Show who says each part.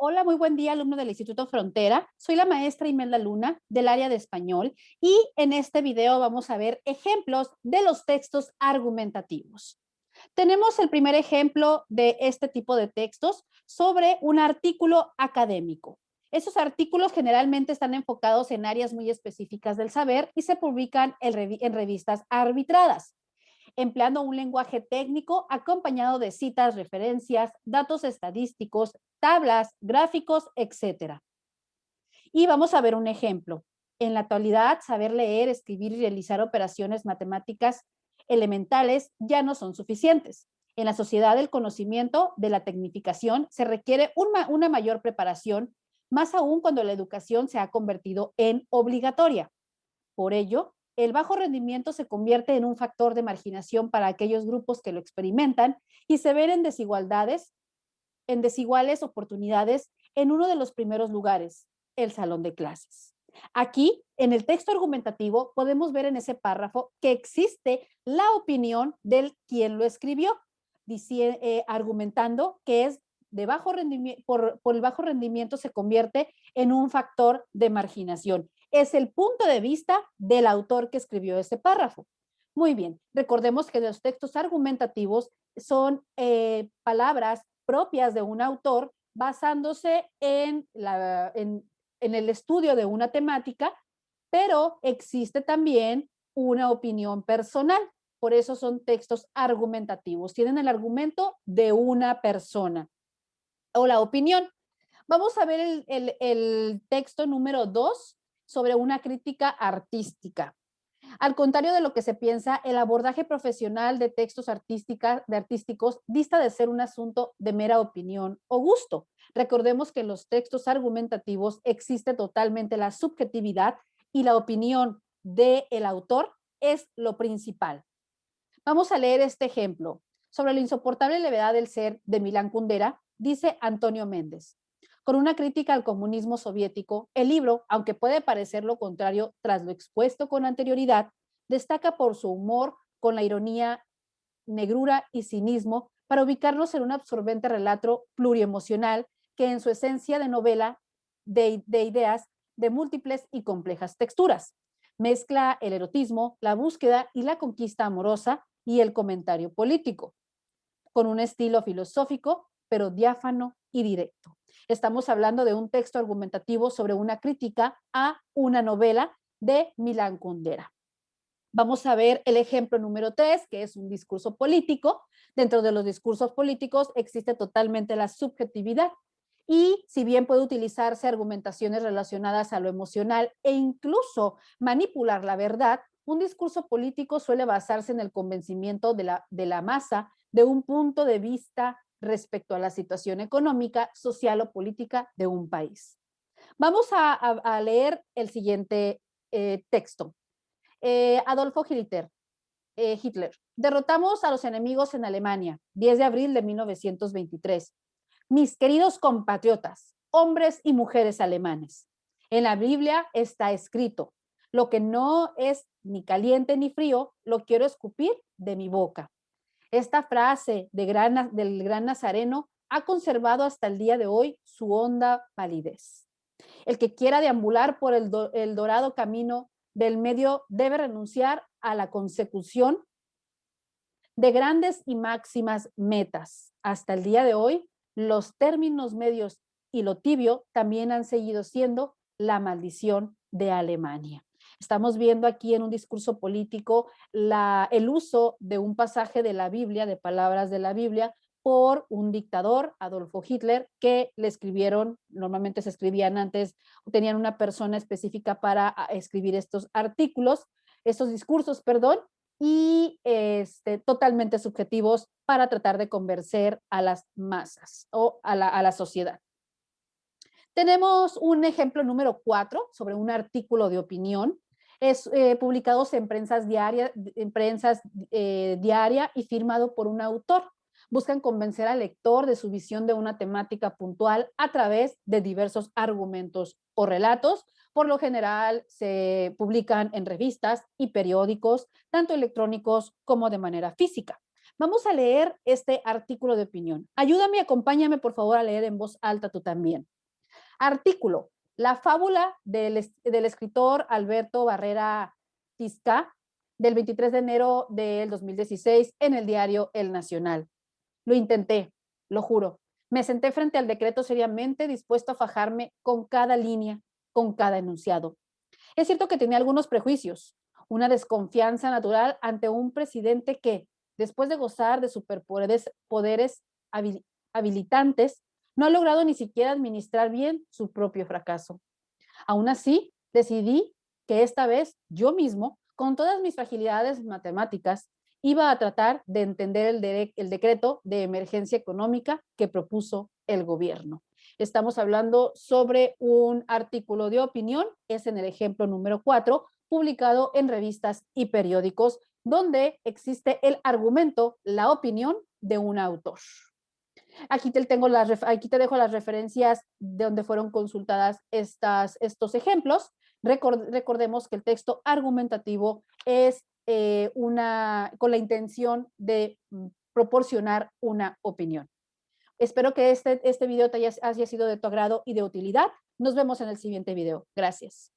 Speaker 1: Hola, muy buen día, alumno del Instituto Frontera. Soy la maestra Imelda Luna del área de español y en este video vamos a ver ejemplos de los textos argumentativos. Tenemos el primer ejemplo de este tipo de textos sobre un artículo académico. Esos artículos generalmente están enfocados en áreas muy específicas del saber y se publican en revistas arbitradas, empleando un lenguaje técnico acompañado de citas, referencias, datos estadísticos, tablas, gráficos, etcétera. Y vamos a ver un ejemplo. En la actualidad, saber leer, escribir y realizar operaciones matemáticas elementales ya no son suficientes. En la sociedad del conocimiento, de la tecnificación, se requiere una mayor preparación, más aún cuando la educación se ha convertido en obligatoria. Por ello, el bajo rendimiento se convierte en un factor de marginación para aquellos grupos que lo experimentan y se ven en desigualdades, en desiguales oportunidades en uno de los primeros lugares, el salón de clases. Aquí, en el texto argumentativo, podemos ver en ese párrafo que existe la opinión del quien lo escribió, argumentando que es de bajo rendimiento, por el bajo rendimiento se convierte en un factor de marginación. Es el punto de vista del autor que escribió ese párrafo. Muy bien, recordemos que los textos argumentativos son palabras propias de un autor basándose en el estudio de una temática, pero existe también una opinión personal. Por eso son textos argumentativos. Tienen el argumento de una persona o la opinión. Vamos a ver el texto número 2 sobre una crítica artística. Al contrario de lo que se piensa, el abordaje profesional de textos artísticos dista de ser un asunto de mera opinión o gusto. Recordemos que en los textos argumentativos existe totalmente la subjetividad y la opinión del autor es lo principal. Vamos a leer este ejemplo. Sobre la insoportable levedad del ser de Milán Kundera, dice Antonio Méndez. Con una crítica al comunismo soviético, el libro, aunque puede parecer lo contrario tras lo expuesto con anterioridad, destaca por su humor, con la ironía, negrura y cinismo, para ubicarnos en un absorbente relato pluriemocional que en su esencia de novela de ideas de múltiples y complejas texturas. Mezcla el erotismo, la búsqueda y la conquista amorosa y el comentario político, con un estilo filosófico, pero diáfano y directo. Estamos hablando de un texto argumentativo sobre una crítica a una novela de Milán Kundera. Vamos a ver el ejemplo número 3, que es un discurso político. Dentro de los discursos políticos existe totalmente la subjetividad. Y si bien puede utilizarse argumentaciones relacionadas a lo emocional e incluso manipular la verdad, un discurso político suele basarse en el convencimiento de la masa de un punto de vista respecto a la situación económica, social o política de un país. Vamos a leer el siguiente texto. Adolfo Hitler. Derrotamos a los enemigos en Alemania, 10 de abril de 1923. Mis queridos compatriotas, hombres y mujeres alemanes, en la Biblia está escrito, lo que no es ni caliente ni frío, lo quiero escupir de mi boca. Esta frase del gran Nazareno ha conservado hasta el día de hoy su honda validez. El que quiera deambular por el dorado camino del medio debe renunciar a la consecución de grandes y máximas metas. Hasta el día de hoy, los términos medios y lo tibio también han seguido siendo la maldición de Alemania. Estamos viendo aquí en un discurso político el uso de un pasaje de la Biblia, de palabras de la Biblia, por un dictador, Adolfo Hitler, que le escribieron, normalmente se escribían antes, tenían una persona específica para escribir estos artículos, estos discursos, perdón, y totalmente subjetivos para tratar de convencer a las masas o a la sociedad. Tenemos un ejemplo número 4 sobre un artículo de opinión, publicados en prensas diaria y firmado por un autor. Buscan convencer al lector de su visión de una temática puntual a través de diversos argumentos o relatos. Por lo general se publican en revistas y periódicos, tanto electrónicos como de manera física. Vamos a leer este artículo de opinión. Ayúdame, acompáñame por favor a leer en voz alta tú también. Artículo. La fábula del escritor Alberto Barrera Tisca del 23 de enero del 2016 en el diario El Nacional. Lo intenté, lo juro. Me senté frente al decreto seriamente, dispuesto a fajarme con cada línea, con cada enunciado. Es cierto que tenía algunos prejuicios, una desconfianza natural ante un presidente que, después de gozar de poderes habilitantes, no ha logrado ni siquiera administrar bien su propio fracaso. Aún así, decidí que esta vez yo mismo, con todas mis fragilidades matemáticas, iba a tratar de entender el decreto de emergencia económica que propuso el gobierno. Estamos hablando sobre un artículo de opinión, es en el ejemplo número 4, publicado en revistas y periódicos, donde existe el argumento, la opinión de un autor. Aquí aquí te dejo las referencias de donde fueron consultadas estos ejemplos. Recordemos que el texto argumentativo es con la intención de proporcionar una opinión. Espero que este video haya sido de tu agrado y de utilidad. Nos vemos en el siguiente video. Gracias.